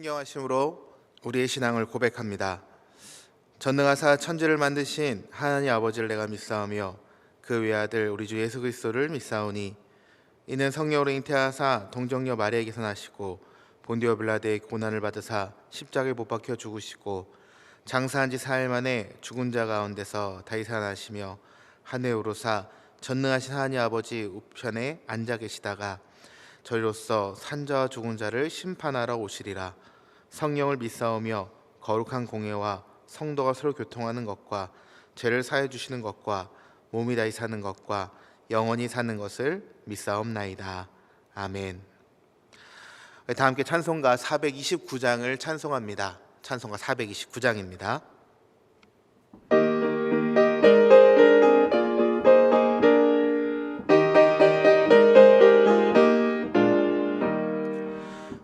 신령하심으로 우리의 신앙을 고백합니다. 전능하사 천지를 만드신 하나님 아버지를 내가 믿사오며 그 외아들 우리 주 예수 그리스도를 믿사오니 이는 성령으로 잉태하사 동정녀 마리아에게서 나시고 본디오 빌라도의 고난을 받으사 십자가에 못 박혀 죽으시고 장사한 지 4일 만에 죽은 자 가운데서 다시 살아나시며 하늘에 오르사 전능하신 하나님 아버지 우편에 앉아 계시다가 저희로서 산자와 죽은 자를 심판하러 오시리라. 성령을 믿사오며 거룩한 공예와 성도가 서로 교통하는 것과 죄를 사해 주시는 것과 몸이 다시 사는 것과 영원히 사는 것을 믿사옵나이다. 아멘. 다 함께 찬송가 429장을 찬송합니다. 찬송가 429장입니다.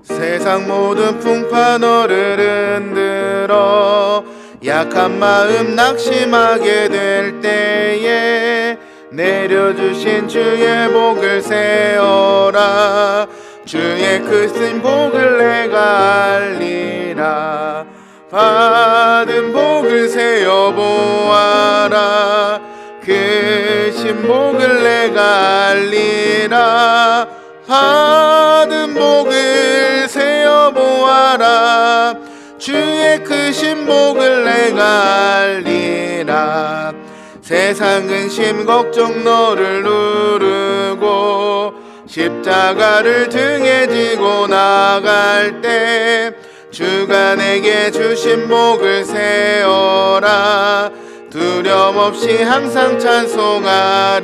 세상 모든 풍파 너를 흔들어 약한 마음 낙심하게 될 때에 내려주신 주의 복을 세어라. 주의 크신 복을 내가 알리라. 받은 복을 세어 보아라. 크신 복을 내가 알리라. 받은 복을 세어 보아라. 주의 크신 복을 내가 알리라. 세상 근심 걱정 너를 누르고 십자가를 등에 지고 나갈 때 주가 내게 주신 복을 세어라. 두려움 없이 항상 찬송하리라.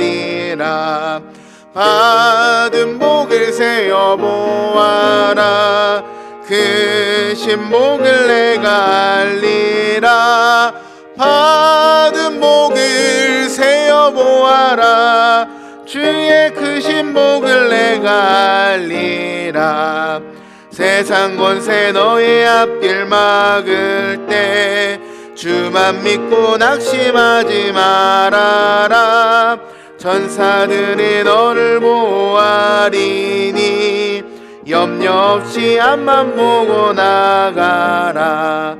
받은 복을 세어 보아라. 크신 복을 내가 알리라. 받은 복을 세어 보아라. 주의 크신 복을 내가 알리라. 세상 권세 너의 앞길 막을 때 주만 믿고 낙심하지 말아라. 천사들이 너를 보아리니 염려 없이 앞만 보고 나가라.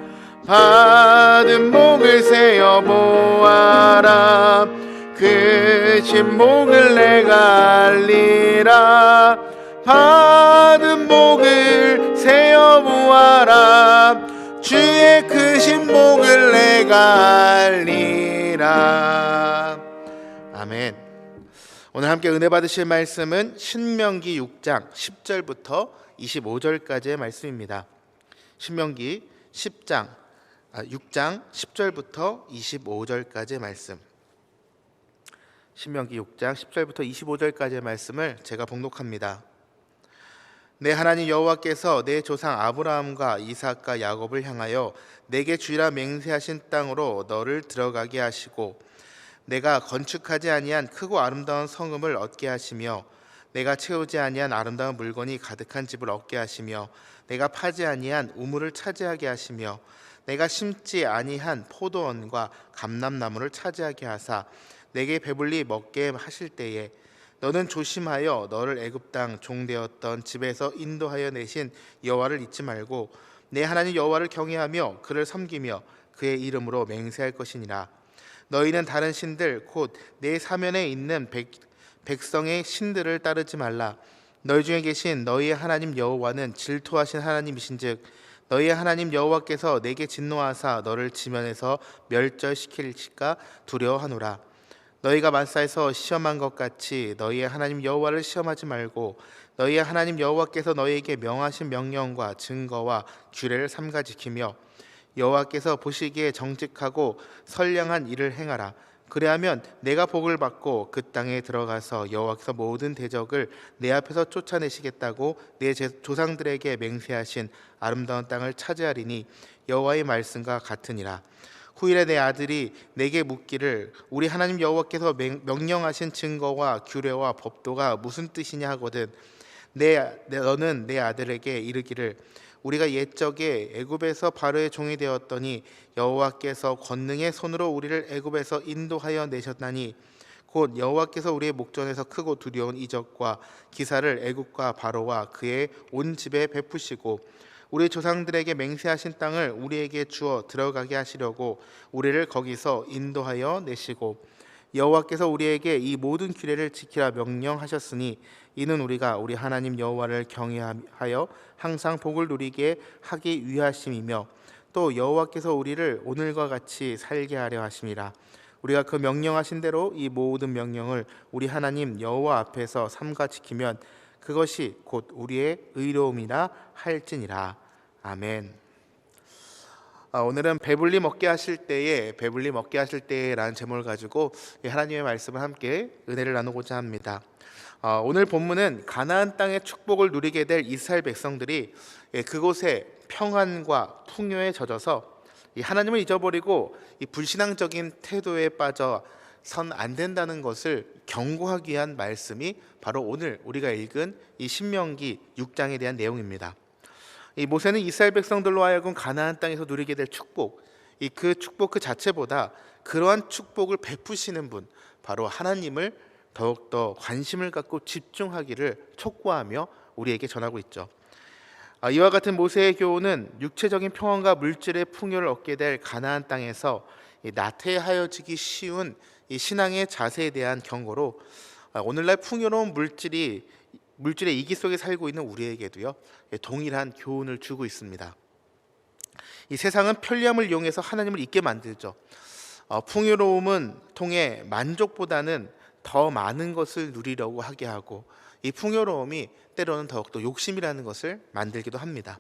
받은 복을 세어 보아라. 크신 복을 내가 알리라. 받은 복을 세어 보아라. 주의 크신 복을 내가 알리라. 아멘. 오늘 함께 은혜 받으실 말씀은 신명기 6장 10절부터 25절까지의 말씀입니다. 신명기 6장 10절부터 25절까지의 말씀. 신명기 6장 10절부터 25절까지의 말씀을 제가 봉독합니다. 내 하나님 여호와께서 내 조상 아브라함과 이삭과 야곱을 향하여 내게 주리라 맹세하신 땅으로 너를 들어가게 하시고 내가 건축하지 아니한 크고 아름다운 성읍을 얻게 하시며 내가 채우지 아니한 아름다운 물건이 가득한 집을 얻게 하시며 내가 파지 아니한 우물을 차지하게 하시며 내가 심지 아니한 포도원과 감람나무를 차지하게 하사 내게 배불리 먹게 하실 때에 너는 조심하여 너를 애굽 땅 종되었던 집에서 인도하여 내신 여호와를 잊지 말고 내 하나님 여호와를 경외하며 그를 섬기며 그의 이름으로 맹세할 것이니라. 너희는 다른 신들 곧 내 사면에 있는 백성의 신들을 따르지 말라. 너희 중에 계신 너희의 하나님 여호와는 질투하신 하나님이신즉 너희의 하나님 여호와께서 내게 진노하사 너를 지면에서 멸절시킬까 두려워하노라. 너희가 마사에서 시험한 것 같이 너희의 하나님 여호와를 시험하지 말고 너희의 하나님 여호와께서 너희에게 명하신 명령과 증거와 규례를 삼가 지키며 여호와께서 보시기에 정직하고 선량한 일을 행하라. 그리하면 내가 복을 받고 그 땅에 들어가서 여호와께서 모든 대적을 내 앞에서 쫓아내시겠다고 내 조상들에게 맹세하신 아름다운 땅을 차지하리니 여호와의 말씀과 같으니라. 후일에 내 아들이 내게 묻기를 우리 하나님 여호와께서 명령하신 증거와 규례와 법도가 무슨 뜻이냐 하거든 너는 내 아들에게 이르기를 우리가 옛적에 애굽에서 바로의 종이 되었더니 여호와께서 권능의 손으로 우리를 애굽에서 인도하여 내셨나니 곧 여호와께서 우리의 목전에서 크고 두려운 이적과 기사를 애굽과 바로와 그의 온 집에 베푸시고 우리 조상들에게 맹세하신 땅을 우리에게 주어 들어가게 하시려고 우리를 거기서 인도하여 내시고 여호와께서 우리에게 이 모든 규례를 지키라 명령하셨으니 이는 우리가 우리 하나님 여호와를 경외하여 항상 복을 누리게 하기 위하심이며 또 여호와께서 우리를 오늘과 같이 살게 하려 하심이라. 우리가 그 명령하신 대로 이 모든 명령을 우리 하나님 여호와 앞에서 삼가 지키면 그것이 곧 우리의 의로움이라 할지니라. 아멘. 오늘은 배불리 먹게 하실 때라는 제목을 가지고 하나님의 말씀을 함께 은혜를 나누고자 합니다. 오늘 본문은 가나안 땅의 축복을 누리게 될 이스라엘 백성들이 그곳에 평안과 풍요에 젖어서 이 하나님을 잊어버리고 이 불신앙적인 태도에 빠져 선 안 된다는 것을 경고하기 위한 말씀이 바로 오늘 우리가 읽은 이 신명기 6장에 대한 내용입니다. 이 모세는 이스라엘 백성들로 하여금 가나안 땅에서 누리게 될 축복, 그 축복 그 자체보다 그러한 축복을 베푸시는 분, 바로 하나님을 더욱더 관심을 갖고 집중하기를 촉구하며 우리에게 전하고 있죠. 이와 같은 모세의 교훈은 육체적인 평안과 물질의 풍요를 얻게 될 가나안 땅에서 나태하여지기 쉬운 이 신앙의 자세에 대한 경고로 오늘날 풍요로운 물질의 이기 속에 살고 있는 우리에게도요 동일한 교훈을 주고 있습니다. 이 세상은 편리함을 이용해서 하나님을 잊게 만들죠. 풍요로움은 통해 만족보다는 더 많은 것을 누리려고 하게 하고 이 풍요로움이 때로는 더욱더 욕심이라는 것을 만들기도 합니다.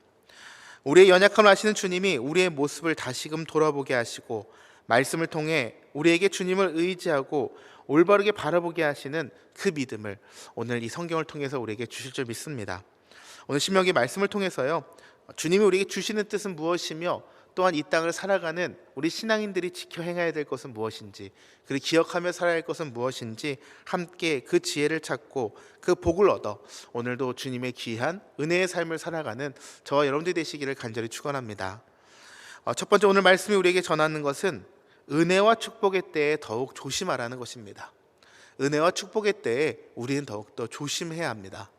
우리의 연약함을 아시는 주님이 우리의 모습을 다시금 돌아보게 하시고 말씀을 통해 우리에게 주님을 의지하고 올바르게 바라보게 하시는 그 믿음을 오늘 이 성경을 통해서 우리에게 주실 줄 믿습니다. 오늘 신명기 말씀을 통해서요 주님이 우리에게 주시는 뜻은 무엇이며 또한 이 땅을 살아가는 우리 신앙인들이 지켜 행해야 될 것은 무엇인지, 그리고 기억하며 살아야 할 것은 무엇인지 함께 그 지혜를 찾고 그 복을 얻어 오늘도 주님의 귀한 은혜의 삶을 살아가는 저와 여러분들이 되시기를 간절히 축원합니다. 첫 번째 오늘 말씀이 우리에게 전하는 것은 은혜와 축복의 때에 더욱 조심하라는 것입니다. 은혜와 축복의 때에 우리는 더욱더 조심해야 합니다.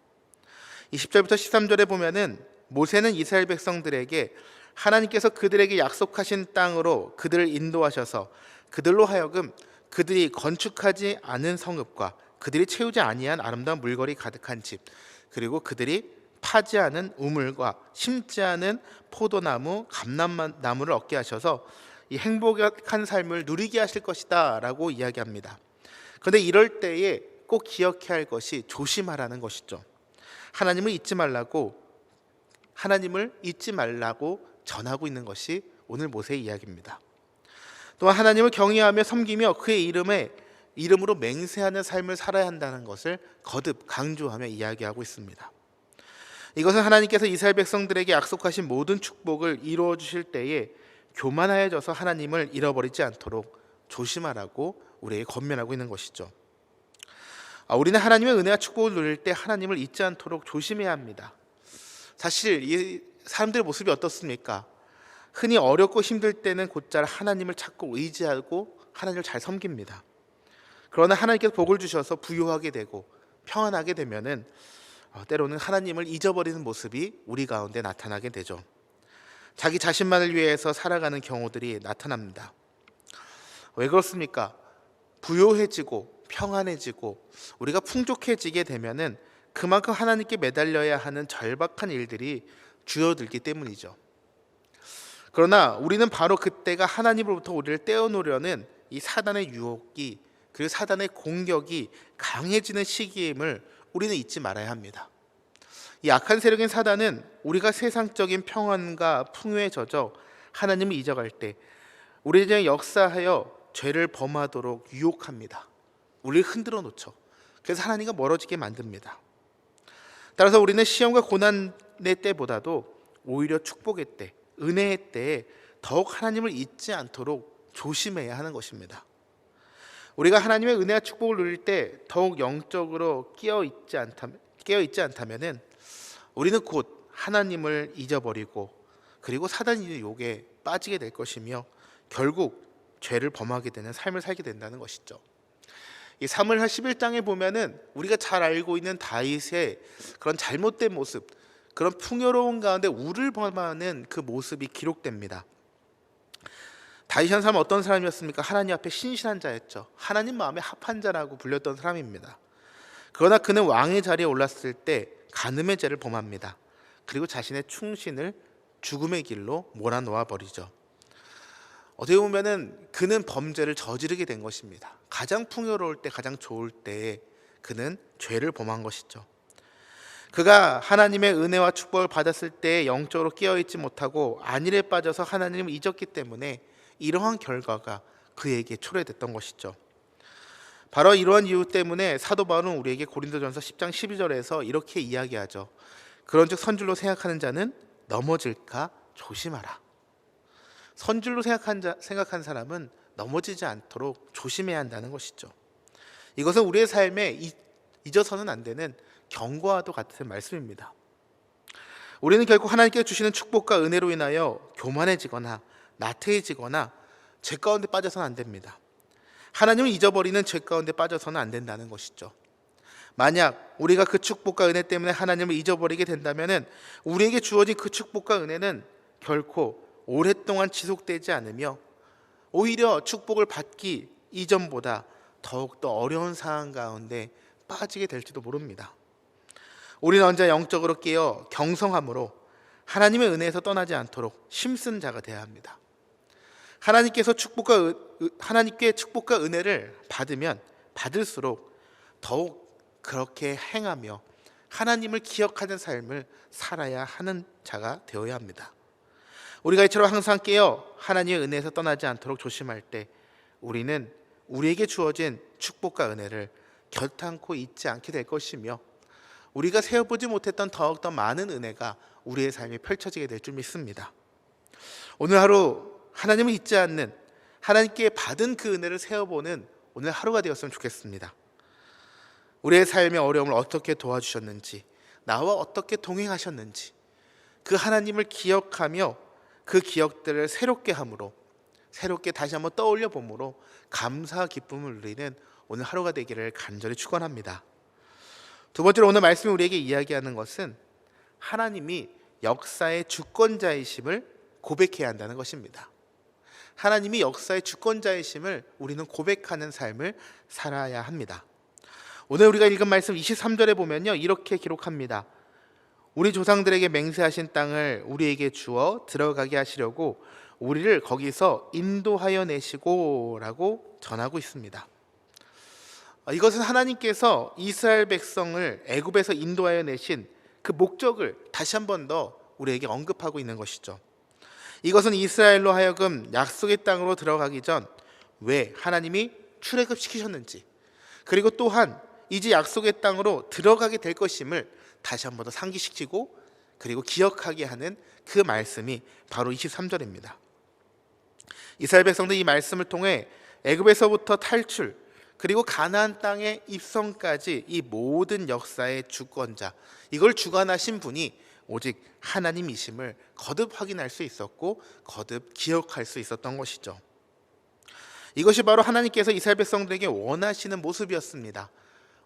20절부터 13절에 보면은 모세는 이스라엘 백성들에게 하나님께서 그들에게 약속하신 땅으로 그들을 인도하셔서 그들로 하여금 그들이 건축하지 않은 성읍과 그들이 채우지 아니한 아름다운 물거리 가득한 집, 그리고 그들이 파지 않은 우물과 심지 않은 포도나무, 감람나무를 얻게 하셔서 이 행복한 삶을 누리게 하실 것이다 라고 이야기합니다. 그런데 이럴 때에 꼭 기억해야 할 것이 조심하라는 것이죠. 하나님을 잊지 말라고 전하고 있는 것이 오늘 모세의 이야기입니다. 또한 하나님을 경외하며 섬기며 그의 이름으로 맹세하는 삶을 살아야 한다는 것을 거듭 강조하며 이야기하고 있습니다. 이것은 하나님께서 이스라엘 백성들에게 약속하신 모든 축복을 이루어 주실 때에 교만하여져서 하나님을 잃어버리지 않도록 조심하라고 우리에게 권면하고 있는 것이죠. 우리는 하나님의 은혜와 축복을 누릴 때 하나님을 잊지 않도록 조심해야 합니다. 사실 이 사람들의 모습이 어떻습니까? 흔히 어렵고 힘들 때는 곧잘 하나님을 찾고 의지하고 하나님을 잘 섬깁니다. 그러나 하나님께서 복을 주셔서 부유하게 되고 평안하게 되면은 때로는 하나님을 잊어버리는 모습이 우리 가운데 나타나게 되죠. 자기 자신만을 위해서 살아가는 경우들이 나타납니다. 왜 그렇습니까? 부유해지고 평안해지고 우리가 풍족해지게 되면은 그만큼 하나님께 매달려야 하는 절박한 일들이 줄어들기 때문이죠. 그러나 우리는 바로 그때가 하나님으로부터 우리를 떼어놓으려는 이 사단의 유혹이, 그리고 사단의 공격이 강해지는 시기임을 우리는 잊지 말아야 합니다. 이 악한 세력인 사단은 우리가 세상적인 평안과 풍요에 젖어 하나님을 잊어갈 때 우리에게 역사하여 죄를 범하도록 유혹합니다. 우리를 흔들어 놓죠. 그래서 하나님과 멀어지게 만듭니다. 따라서 우리는 시험과 고난의 때보다도 오히려 축복의 때, 은혜의 때에 더욱 하나님을 잊지 않도록 조심해야 하는 것입니다. 우리가 하나님의 은혜와 축복을 누릴 때 더욱 영적으로 깨어있지 않다면은 우리는 곧 하나님을 잊어버리고 그리고 사단의 유혹에 빠지게 될 것이며 결국 죄를 범하게 되는 삶을 살게 된다는 것이죠. 이 사무엘하 11장에 보면은 우리가 잘 알고 있는 다윗의 그런 잘못된 모습, 그런 풍요로운 가운데 우를 범하는 그 모습이 기록됩니다. 다윗이라는 사람은 어떤 사람이었습니까? 하나님 앞에 신실한 자였죠. 하나님 마음에 합한 자라고 불렸던 사람입니다. 그러나 그는 왕의 자리에 올랐을 때 간음의 죄를 범합니다. 그리고 자신의 충신을 죽음의 길로 몰아놓아 버리죠. 어떻게 보면은 그는 범죄를 저지르게 된 것입니다. 가장 풍요로울 때, 가장 좋을 때에 그는 죄를 범한 것이죠. 그가 하나님의 은혜와 축복을 받았을 때 영적으로 깨어있지 못하고 안일에 빠져서 하나님을 잊었기 때문에 이러한 결과가 그에게 초래됐던 것이죠. 바로 이러한 이유 때문에 사도 바울은 우리에게 고린도전서 10장 12절에서 이렇게 이야기하죠. 그런즉 선줄로 생각하는 자는 넘어질까 조심하라. 선줄로 생각한 사람은 넘어지지 않도록 조심해야 한다는 것이죠. 이것은 우리의 삶에 잊어서는 안 되는 경고와도 같은 말씀입니다. 우리는 결국 하나님께 주시는 축복과 은혜로 인하여 교만해지거나 나태해지거나 죄 가운데 빠져서는 안 됩니다. 하나님을 잊어버리는 죄 가운데 빠져서는 안 된다는 것이죠. 만약 우리가 그 축복과 은혜 때문에 하나님을 잊어버리게 된다면 우리에게 주어진 그 축복과 은혜는 결코 오랫동안 지속되지 않으며 오히려 축복을 받기 이전보다 더욱더 어려운 상황 가운데 빠지게 될지도 모릅니다. 우리는 언제 영적으로 깨어 경성함으로 하나님의 은혜에서 떠나지 않도록 힘쓴 자가 되어야 합니다. 하나님께 축복과 은혜를 받으면 받을수록 더욱 그렇게 행하며 하나님을 기억하는 삶을 살아야 하는 자가 되어야 합니다. 우리가 이처럼 항상 깨어 하나님의 은혜에서 떠나지 않도록 조심할 때 우리는 우리에게 주어진 축복과 은혜를 결탄코 잊지 않게 될 것이며 우리가 세어보지 못했던 더욱더 많은 은혜가 우리의 삶에 펼쳐지게 될 줄 믿습니다. 오늘 하루 하나님을 잊지 않는, 하나님께 받은 그 은혜를 세어보는 오늘 하루가 되었으면 좋겠습니다. 우리의 삶의 어려움을 어떻게 도와주셨는지, 나와 어떻게 동행하셨는지 그 하나님을 기억하며 그 기억들을 새롭게 함으로, 새롭게 다시 한번 떠올려 봄으로 감사와 기쁨을 누리는 오늘 하루가 되기를 간절히 축원합니다. 두 번째로 오늘 말씀이 우리에게 이야기하는 것은 하나님이 역사의 주권자이심을 고백해야 한다는 것입니다. 하나님이 역사의 주권자이심을 우리는 고백하는 삶을 살아야 합니다. 오늘 우리가 읽은 말씀 23절에 보면요, 이렇게 기록합니다. 우리 조상들에게 맹세하신 땅을 우리에게 주어 들어가게 하시려고 우리를 거기서 인도하여 내시고 라고 전하고 있습니다. 이것은 하나님께서 이스라엘 백성을 애굽에서 인도하여 내신 그 목적을 다시 한 번 더 우리에게 언급하고 있는 것이죠. 이것은 이스라엘로 하여금 약속의 땅으로 들어가기 전 왜 하나님이 출애굽시키셨는지, 그리고 또한 이제 약속의 땅으로 들어가게 될 것임을 다시 한 번 더 상기시키고 그리고 기억하게 하는 그 말씀이 바로 23절입니다. 이스라엘 백성들이 이 말씀을 통해 애굽에서부터 탈출, 그리고 가나안 땅의 입성까지 이 모든 역사의 주권자, 이걸 주관하신 분이 오직 하나님이심을 거듭 확인할 수 있었고 거듭 기억할 수 있었던 것이죠. 이것이 바로 하나님께서 이스라엘 백성들에게 원하시는 모습이었습니다.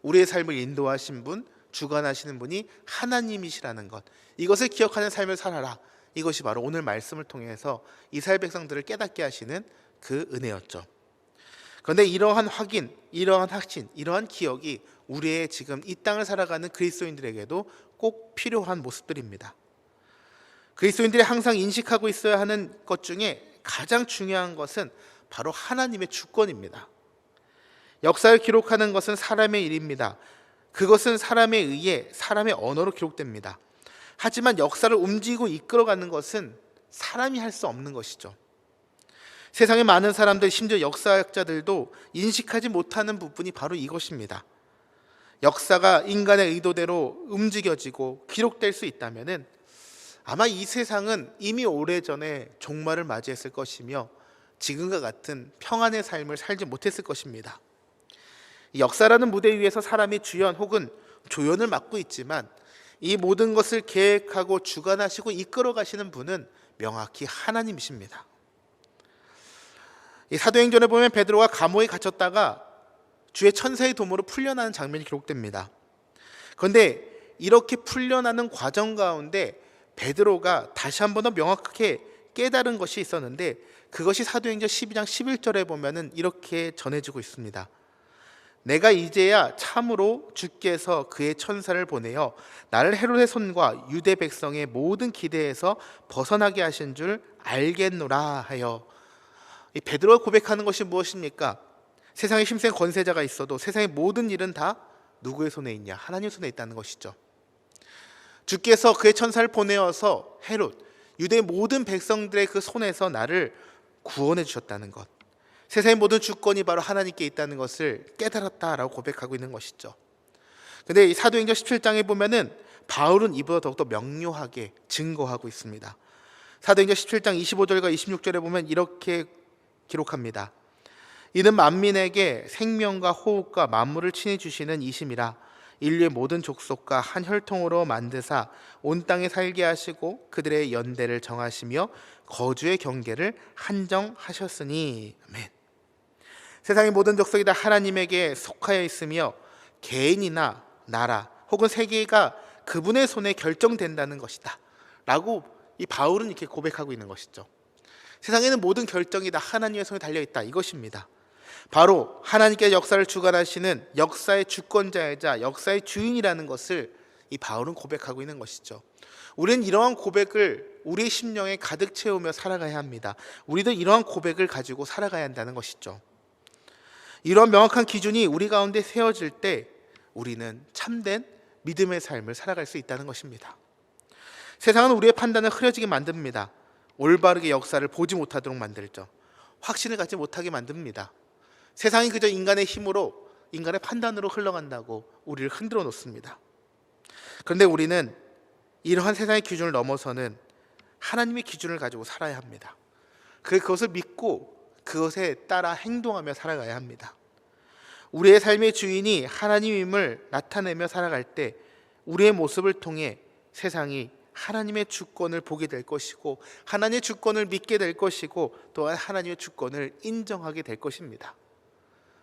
우리의 삶을 인도하신 분, 주관하시는 분이 하나님이시라는 것, 이것을 기억하는 삶을 살아라. 이것이 바로 오늘 말씀을 통해서 이스라엘 백성들을 깨닫게 하시는 그 은혜였죠. 그런데 이러한 확인, 이러한 확신, 이러한 기억이 우리의 지금 이 땅을 살아가는 그리스도인들에게도 꼭 필요한 모습들입니다. 그리스도인들이 항상 인식하고 있어야 하는 것 중에 가장 중요한 것은 바로 하나님의 주권입니다. 역사를 기록하는 것은 사람의 일입니다. 그것은 사람에 의해 사람의 언어로 기록됩니다. 하지만 역사를 움직이고 이끌어가는 것은 사람이 할 수 없는 것이죠. 세상의 많은 사람들, 심지어 역사학자들도 인식하지 못하는 부분이 바로 이것입니다. 역사가 인간의 의도대로 움직여지고 기록될 수 있다면 아마 이 세상은 이미 오래전에 종말을 맞이했을 것이며 지금과 같은 평안의 삶을 살지 못했을 것입니다. 역사라는 무대 위에서 사람이 주연 혹은 조연을 맡고 있지만 이 모든 것을 계획하고 주관하시고 이끌어 가시는 분은 명확히 하나님이십니다. 이 사도행전에 보면 베드로가 감옥에 갇혔다가 주의 천사의 도모로 풀려나는 장면이 기록됩니다. 그런데 이렇게 풀려나는 과정 가운데 베드로가 다시 한 번 더 명확하게 깨달은 것이 있었는데, 그것이 사도행전 12장 11절에 보면은 이렇게 전해지고 있습니다. 내가 이제야 참으로 주께서 그의 천사를 보내어 나를 헤롯의 손과 유대 백성의 모든 기대에서 벗어나게 하신 줄 알겠노라 하여. 이 베드로가 고백하는 것이 무엇입니까? 세상에 힘센 권세자가 있어도 세상의 모든 일은 다 누구의 손에 있냐? 하나님의 손에 있다는 것이죠. 주께서 그의 천사를 보내어서 헤롯, 유대의 모든 백성들의 그 손에서 나를 구원해 주셨다는 것, 세상의 모든 주권이 바로 하나님께 있다는 것을 깨달았다라고 고백하고 있는 것이죠. 근데 이 사도행전 17장에 보면은 바울은 이보다 더욱더 명료하게 증거하고 있습니다. 사도행전 17장 25절과 26절에 보면 이렇게 기록합니다. 이는 만민에게 생명과 호흡과 만물을 친히 주시는 이심이라. 인류의 모든 족속과 한 혈통으로 만드사 온 땅에 살게 하시고 그들의 연대를 정하시며 거주의 경계를 한정하셨으니. 아멘. 세상의 모든 족속이 다 하나님에게 속하여 있으며 개인이나 나라 혹은 세계가 그분의 손에 결정된다는 것이다 라고 이 바울은 이렇게 고백하고 있는 것이죠. 세상에는 모든 결정이 다 하나님의 손에 달려있다, 이것입니다. 바로 하나님께 역사를 주관하시는 역사의 주권자이자 역사의 주인이라는 것을 이 바울은 고백하고 있는 것이죠. 우리는 이러한 고백을 우리의 심령에 가득 채우며 살아가야 합니다. 우리도 이러한 고백을 가지고 살아가야 한다는 것이죠. 이러한 명확한 기준이 우리 가운데 세워질 때 우리는 참된 믿음의 삶을 살아갈 수 있다는 것입니다. 세상은 우리의 판단을 흐려지게 만듭니다. 올바르게 역사를 보지 못하도록 만들죠. 확신을 갖지 못하게 만듭니다. 세상이 그저 인간의 힘으로, 인간의 판단으로 흘러간다고 우리를 흔들어 놓습니다. 그런데 우리는 이러한 세상의 기준을 넘어서는 하나님의 기준을 가지고 살아야 합니다. 그것을 믿고 그것에 따라 행동하며 살아가야 합니다. 우리의 삶의 주인이 하나님임을 나타내며 살아갈 때 우리의 모습을 통해 세상이 하나님의 주권을 보게 될 것이고 하나님의 주권을 믿게 될 것이고 또한 하나님의 주권을 인정하게 될 것입니다.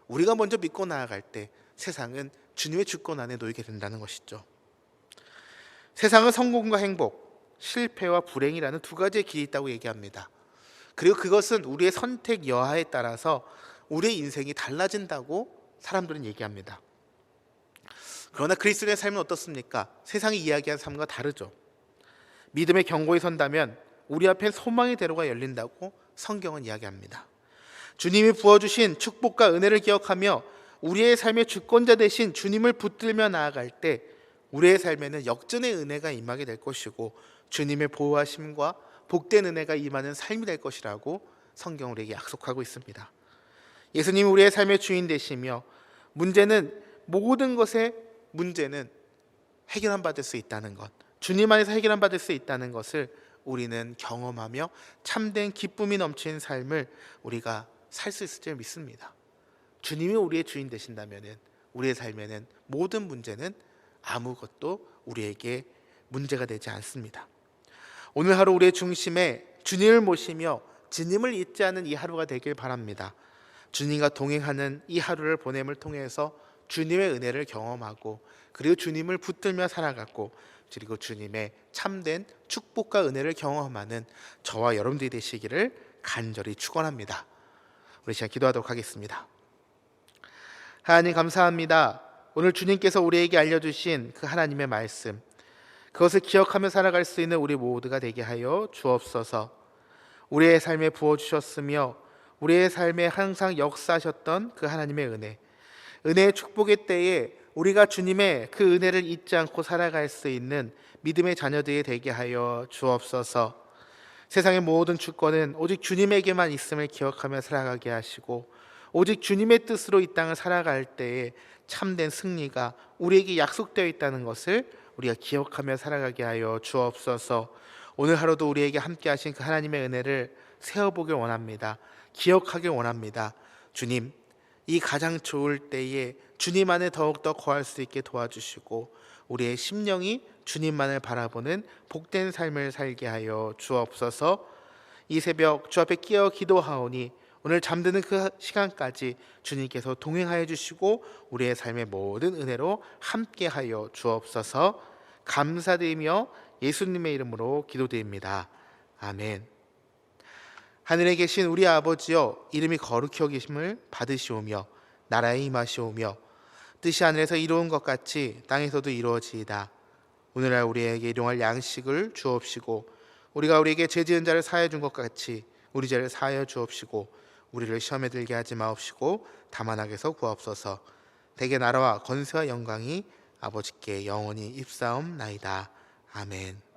우리가 먼저 믿고 나아갈 때 세상은 주님의 주권 안에 놓이게 된다는 것이죠. 세상은 성공과 행복, 실패와 불행이라는 두 가지의 길이 있다고 얘기합니다. 그리고 그것은 우리의 선택 여하에 따라서 우리의 인생이 달라진다고 사람들은 얘기합니다. 그러나 그리스도인의 삶은 어떻습니까? 세상이 이야기하는 삶과 다르죠. 믿음의 경고에 선다면 우리 앞에 소망의 대로가 열린다고 성경은 이야기합니다. 주님이 부어주신 축복과 은혜를 기억하며 우리의 삶의 주권자 되신 주님을 붙들며 나아갈 때 우리의 삶에는 역전의 은혜가 임하게 될 것이고 주님의 보호하심과 복된 은혜가 임하는 삶이 될 것이라고 성경은 우리에게 약속하고 있습니다. 예수님이 우리의 삶의 주인 되시며 모든 것의 문제는 해결한 받을 수 있다는 것, 주님 안에서 해결한 받을 수 있다는 것을 우리는 경험하며 참된 기쁨이 넘치는 삶을 우리가 살 수 있을 줄 믿습니다. 주님이 우리의 주인 되신다면 우리의 삶에는 모든 문제는 아무것도 우리에게 문제가 되지 않습니다. 오늘 하루 우리의 중심에 주님을 모시며 주님을 잊지 않는 이 하루가 되길 바랍니다. 주님과 동행하는 이 하루를 보냄을 통해서 주님의 은혜를 경험하고 그리고 주님을 붙들며 살아가고 그리고 주님의 참된 축복과 은혜를 경험하는 저와 여러분들이 되시기를 간절히 축원합니다. 우리 시간 기도하도록 하겠습니다. 하나님 감사합니다. 오늘 주님께서 우리에게 알려주신 그 하나님의 말씀, 그것을 기억하며 살아갈 수 있는 우리 모두가 되게 하여 주옵소서. 우리의 삶에 부어주셨으며 우리의 삶에 항상 역사하셨던 그 하나님의 은혜의 축복의 때에 우리가 주님의 그 은혜를 잊지 않고 살아갈 수 있는 믿음의 자녀들이 되게 하여 주옵소서. 세상의 모든 주권은 오직 주님에게만 있음을 기억하며 살아가게 하시고 오직 주님의 뜻으로 이 땅을 살아갈 때에 참된 승리가 우리에게 약속되어 있다는 것을 우리가 기억하며 살아가게 하여 주옵소서. 오늘 하루도 우리에게 함께 하신 그 하나님의 은혜를 세어보길 원합니다. 기억하길 원합니다. 주님, 이 가장 좋을 때에 주님 안에 더욱더 거할 수 있게 도와주시고 우리의 심령이 주님만을 바라보는 복된 삶을 살게 하여 주옵소서. 이 새벽 주 앞에 끼어 기도하오니 오늘 잠드는 그 시간까지 주님께서 동행하여 주시고 우리의 삶의 모든 은혜로 함께하여 주옵소서. 감사드리며 예수님의 이름으로 기도드립니다. 아멘. 하늘에 계신 우리 아버지여, 이름이 거룩히 여기심을 받으시오며 나라에 임하시오며 뜻이 하늘에서 이루어진 것 같이 땅에서도 이루어지이다. 오늘날 우리에게 일용할 양식을 주옵시고 우리가 우리에게 죄 지은 자를 사하여 준 것 같이 우리 죄를 사하여 주옵시고 우리를 시험에 들게 하지 마옵시고 다만 악에서 구하옵소서. 대개 나라와 권세와 영광이 아버지께 영원히 입사옵나이다. 아멘.